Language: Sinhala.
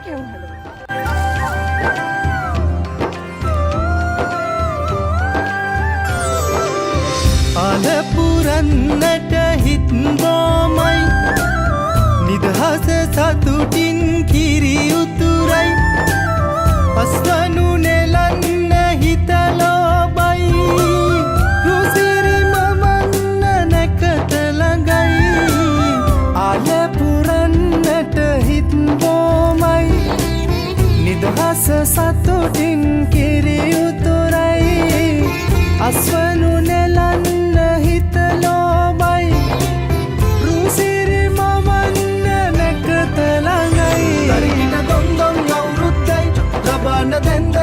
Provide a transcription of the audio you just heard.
කැවුම් හදමු. අලපුරන්නට හිත්බෝමයි නිදහස සතුටින් කිරි උතුරයි අස්වනු නෙලන්න හිතලෝබයි රුසිරි මමන්න නැකත ළඟයි අලපුරන්නට හිත්බෝමයි නිදහස සතුටින් කිරි උතුරයි අස්වනු නෙලන්න හිතලෝබයි රුසිරි මමන්න නැකත ළඟයි දරින දොන්දොන් අවුරුද්දයි ලබන දෙන්ද